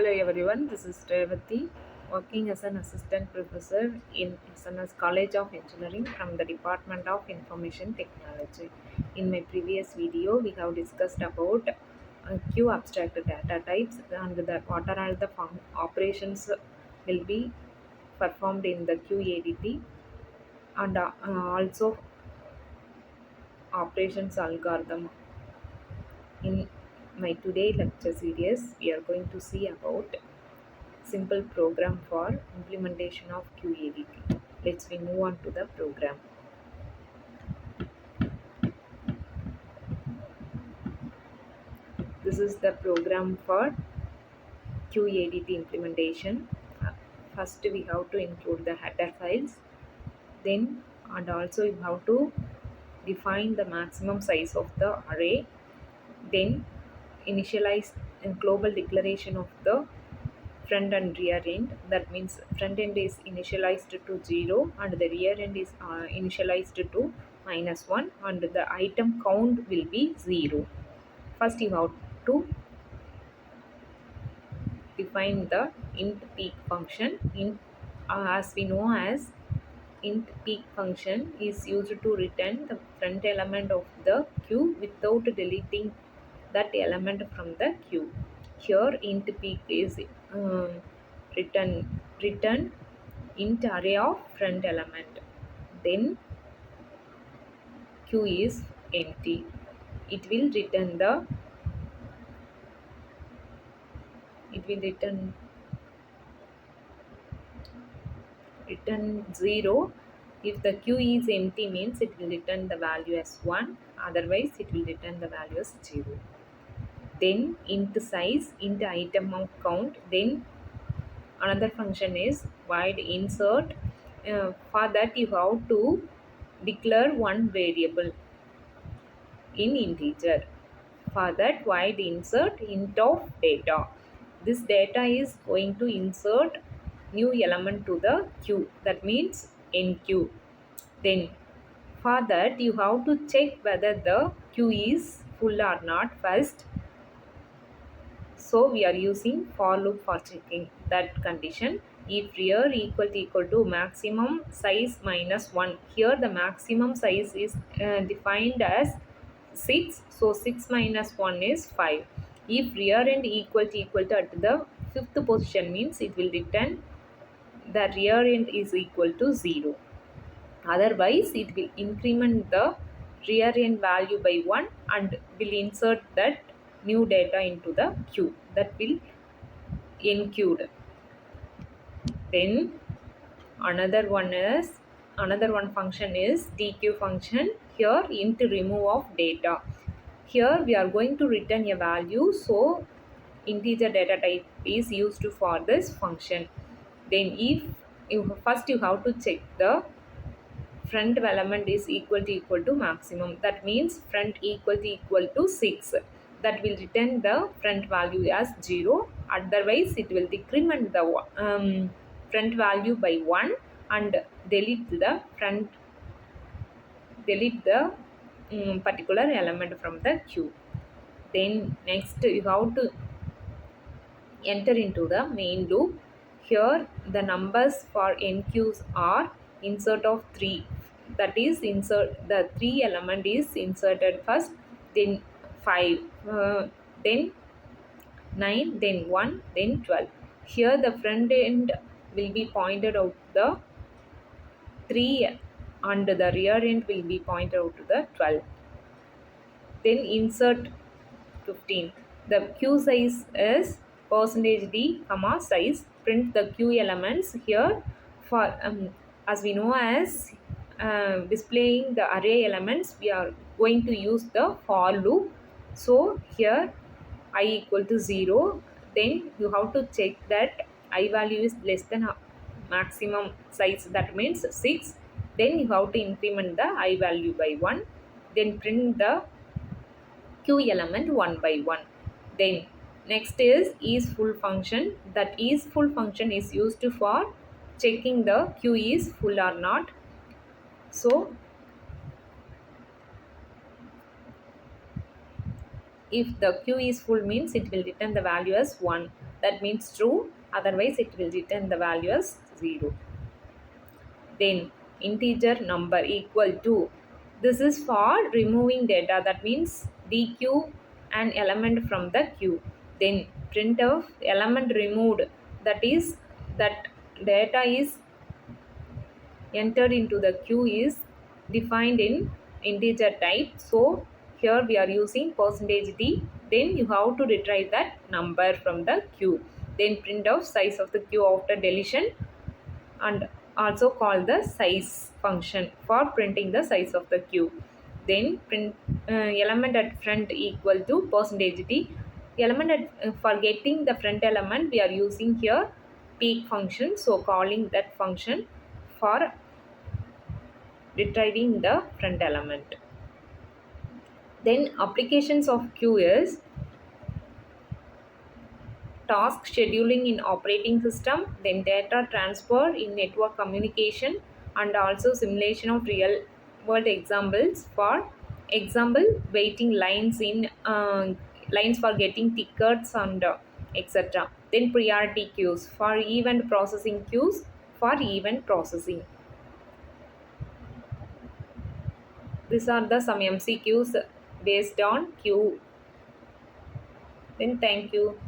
Hello everyone, this is Revathi, working as an assistant professor in SNS College of Engineering from the Department of Information Technology. In my previous video, we have discussed about Q abstract data types and what are all the operations will be performed in the QADT and also operations algorithm. In my today lecture series, we are going to see about simple program for implementation of QADT. Let's we move on to the program. This is the program for QADT implementation. First we have to include the header files, then and also you have to define the maximum size of the array, then initialize a global declaration of the front and rear end. That means front end is initialized to 0 and the rear end is initialized to -1 and the item count will be 0. First you have to define the int peak function. As we know as int peak function is used to return the front element of the queue without deleting that element from the queue. Here int peak is return int array of front element. Then queue is empty. It will return the it will return 0. If the queue is empty means it will return the value as 1, otherwise it will return the value as 0. Then int size, int item count. Then another function is void insert. For that you have to declare one variable in integer. For that void insert int of data. This data is going to insert new element to the queue, that means enqueue. Then for that you have to check whether the queue is full or not first. So we are using for loop for checking that condition. If rear equal to maximum size minus 1, here the maximum size is defined as 6, so 6 minus 1 is 5. If rear end equal to at the fifth position means it will return the rear end is equal to 0. Otherwise it will increment the rear end value by 1 and will insert that new data into the queue, that will enqueued. Then another one function is dq function. Here int remove of data. Here we are going to return a value, so integer data type is used for this function. Then if first you have to check the front element is equal to maximum, that means front equal to 6, that will return the front value as 0. Otherwise it will decrement the front value by 1 and delete the particular element from the queue. Then next you have to enter into the main loop. Here the numbers for enqueues are insert of 3, that is insert the 3 element is inserted first, then 5, then 9, then 1, then 12. Here the front end will be pointed out the 3 and the rear end will be pointed out to the 12. Then insert 15. The queue size is %d comma size. Print the queue elements here. For as we know as displaying the array elements, we are going to use the for loop. So here I equal to 0. Then you have to check that I value is less than maximum size, that means 6. Then you have to increment the I value by 1. Then print the queue element one by one. Then next is full function. That is full function is used for checking the queue is full or not. So if the queue is full means it will return the value as 1. that means true, otherwise it will return the value as 0. Then integer number equal to, this is for removing data, that means dq an element from the queue. Then printf element removed, that is that data is entered into the queue is defined in integer type. So here we are using percentage %d. Then you have to retrieve that number from the queue. Then print of size of the queue after deletion, and also call the size function for printing the size of the queue. Then print element at front equal to percentage %d. Element at, for getting the front element we are using here peak function, so calling that function for retrieving the front element. Then applications of queue is task scheduling in operating system, then data transfer in network communication, and also simulation of real world examples. For example, waiting lines in lines for getting tickets and etc. Then priority queues for event processing, queues for event processing. These are the some MCQs based on queue. Then thank you.